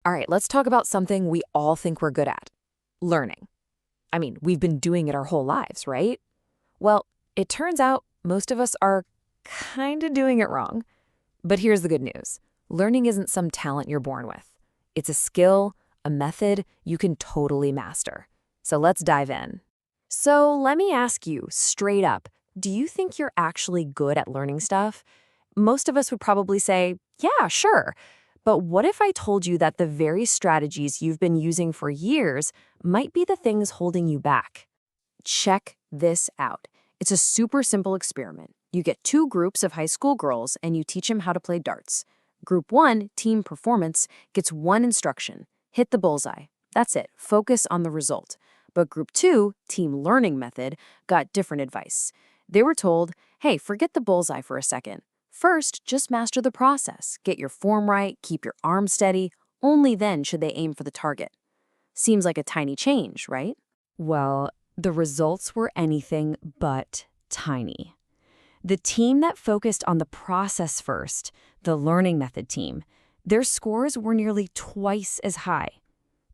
All right, let's talk about something we all think we're good at: learning. I mean, we've been doing it our whole lives, right? Well, it turns out most of us are kind of doing it wrong. But here's the good news: learning isn't some talent you're born with. It's a skill, a method you can totally master. So let's dive in. So let me ask you straight up, do you think you're actually good at learning stuff? Most of us would probably say, yeah, sure. But what if I told you that the very strategies you've been using for years might be the things holding you back? Check this out. It's a super simple experiment. You get two groups of high school girls and you teach them how to play darts. Group 1, team performance, gets one instruction: hit the bullseye. That's it. Focus on the result. But Group 2, team learning method, got different advice. They were told, hey, forget the bullseye for a second. First, just master the process. Get your form right, keep your arm steady. Only then should they aim for the target. Seems like a tiny change, right? Well, the results were anything but tiny. The team that focused on the process first, the learning method team, their scores were nearly twice as high.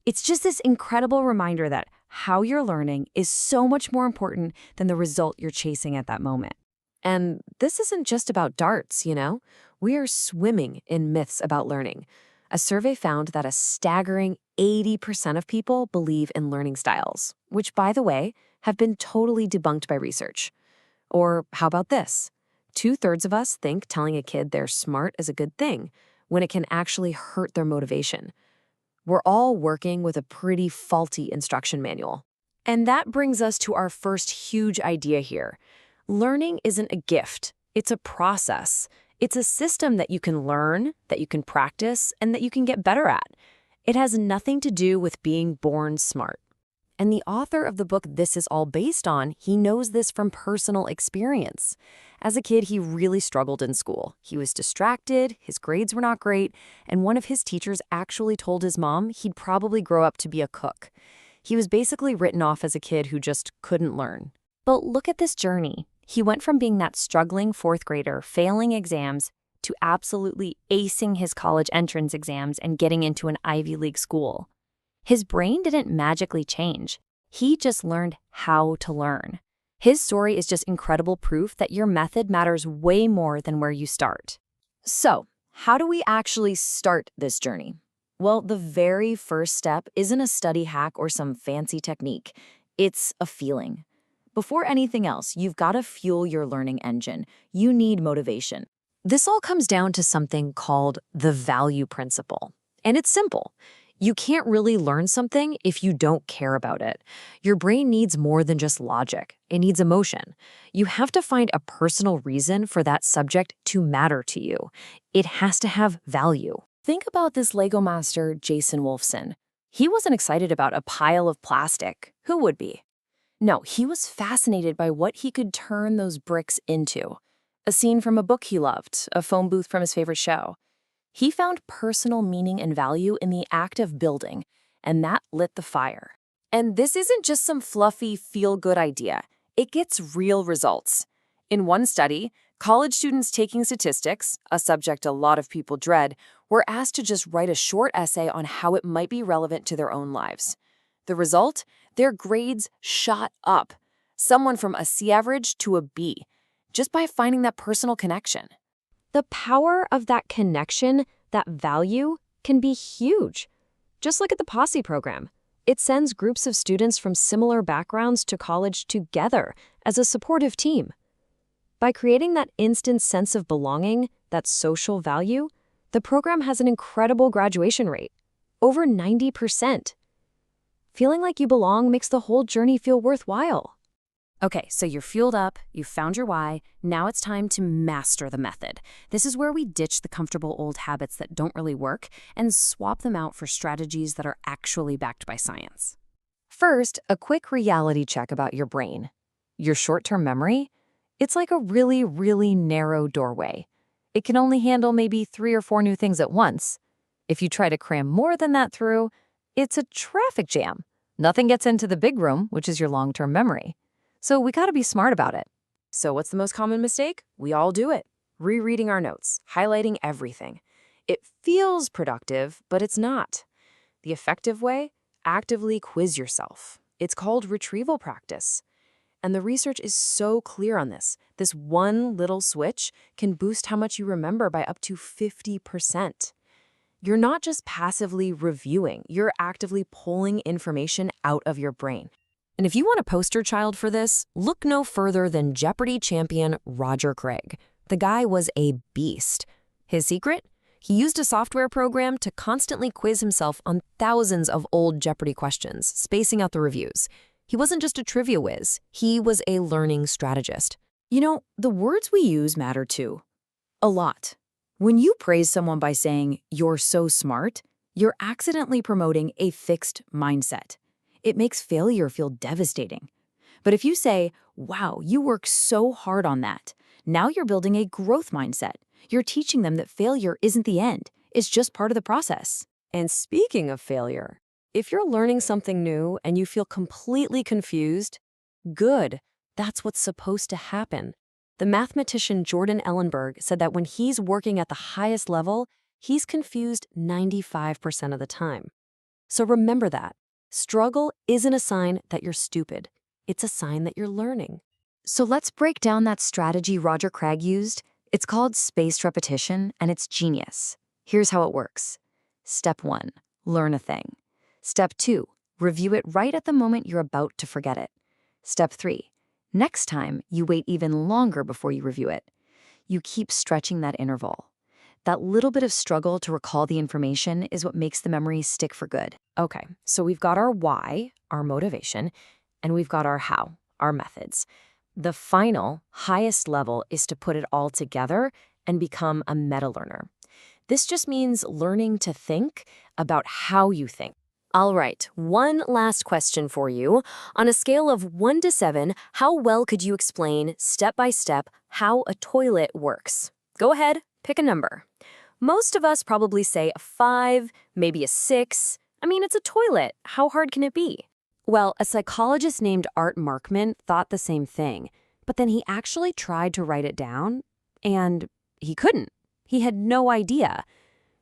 It's just this incredible reminder that how you're learning is so much more important than the result you're chasing at that moment. And this isn't just about darts, you know? We are swimming in myths about learning. A survey found that a staggering 80% of people believe in learning styles, which, by the way, have been totally debunked by research. Or how about this? 2/3 of us think telling a kid they're smart is a good thing, when it can actually hurt their motivation. We're all working with a pretty faulty instruction manual. And that brings us to our first huge idea here. Learning isn't a gift, it's a process. It's a system that you can learn, that you can practice, and that you can get better at. It has nothing to do with being born smart. And the author of the book this is all based on, he knows this from personal experience. As a kid, he really struggled in school. He was distracted, his grades were not great, and one of his teachers actually told his mom he'd probably grow up to be a cook. He was basically written off as a kid who just couldn't learn. But look at this journey. He went from being that struggling fourth grader, failing exams, to absolutely acing his college entrance exams and getting into an Ivy League school. His brain didn't magically change. He just learned how to learn. His story is just incredible proof that your method matters way more than where you start. So, how do we actually start this journey? Well, the very first step isn't a study hack or some fancy technique. It's a feeling. Before anything else, you've got to fuel your learning engine. You need motivation. This all comes down to something called the value principle. And it's simple. You can't really learn something if you don't care about it. Your brain needs more than just logic. It needs emotion. You have to find a personal reason for that subject to matter to you. It has to have value. Think about this Lego master, Jason Wolfson. He wasn't excited about a pile of plastic. Who would be? No, he was fascinated by what he could turn those bricks into. A scene from a book he loved, a phone booth from his favorite show. He found personal meaning and value in the act of building, and that lit the fire. And this isn't just some fluffy, feel-good idea. It gets real results. In one study, college students taking statistics, a subject a lot of people dread, were asked to just write a short essay on how it might be relevant to their own lives. The result? Their grades shot up. Someone from a C average to a B, just by finding that personal connection. The power of that connection, that value, can be huge. Just look at the Posse program. It sends groups of students from similar backgrounds to college together as a supportive team. By creating that instant sense of belonging, that social value, the program has an incredible graduation rate, over 90%. Feeling like you belong makes the whole journey feel worthwhile. Okay, so you're fueled up, you've found your why, now it's time to master the method. This is where we ditch the comfortable old habits that don't really work and swap them out for strategies that are actually backed by science. First, a quick reality check about your brain. Your short-term memory? It's like a really, really narrow doorway. It can only handle maybe 3 or 4 new things at once. If you try to cram more than that through, it's a traffic jam. Nothing gets into the big room, which is your long-term memory. So we gotta be smart about it. So what's the most common mistake? We all do it. Rereading our notes, highlighting everything. It feels productive, but it's not. The effective way? Actively quiz yourself. It's called retrieval practice. And the research is so clear on this. This one little switch can boost how much you remember by up to 50%. You're not just passively reviewing, you're actively pulling information out of your brain. And if you want a poster child for this, look no further than Jeopardy champion Roger Craig. The guy was a beast. His secret? He used a software program to constantly quiz himself on thousands of old Jeopardy questions, spacing out the reviews. He wasn't just a trivia whiz, he was a learning strategist. You know, the words we use matter too. A lot. When you praise someone by saying, "You're so smart," you're accidentally promoting a fixed mindset. It makes failure feel devastating. But if you say, "Wow, you work so hard on that," now you're building a growth mindset. You're teaching them that failure isn't the end. It's just part of the process. And speaking of failure, if you're learning something new and you feel completely confused, good. That's what's supposed to happen. The mathematician Jordan Ellenberg said that when he's working at the highest level, he's confused 95% of the time. So remember that. Struggle isn't a sign that you're stupid. It's a sign that you're learning. So let's break down that strategy Roger Craig used. It's called spaced repetition, and it's genius. Here's how it works. Step 1, learn a thing. Step 2, review it right at the moment you're about to forget it. Step 3, next time, you wait even longer before you review it. You keep stretching that interval. That little bit of struggle to recall the information is what makes the memory stick for good. Okay, so we've got our why, our motivation, and we've got our how, our methods. The final, highest level is to put it all together and become a meta-learner. This just means learning to think about how you think. All right, one last question for you. On a scale of 1 to 7, how well could you explain, step by step, how a toilet works? Go ahead, pick a number. Most of us probably say a 5, maybe a 6. I mean, it's a toilet. How hard can it be? Well, a psychologist named Art Markman thought the same thing, but then he actually tried to write it down, and he couldn't. He had no idea.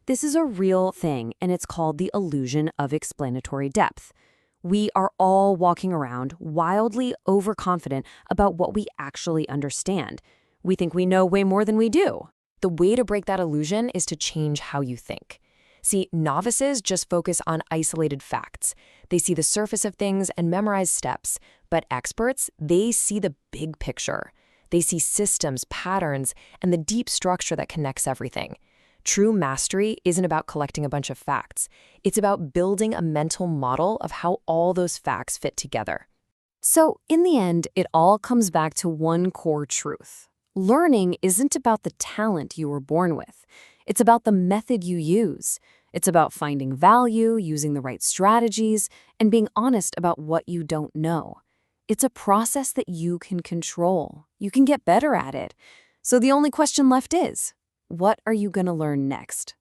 This is a real thing, and it's called the illusion of explanatory depth. We are all walking around wildly overconfident about what we actually understand. We think we know way more than we do. The way to break that illusion is to change how you think. See, novices just focus on isolated facts. They see the surface of things and memorize steps. But experts, they see the big picture. They see systems, patterns, and the deep structure that connects everything. True mastery isn't about collecting a bunch of facts. It's about building a mental model of how all those facts fit together. So, in the end, it all comes back to one core truth. Learning isn't about the talent you were born with. It's about the method you use. It's about finding value, using the right strategies, and being honest about what you don't know. It's a process that you can control. You can get better at it. So the only question left is, what are you going to learn next?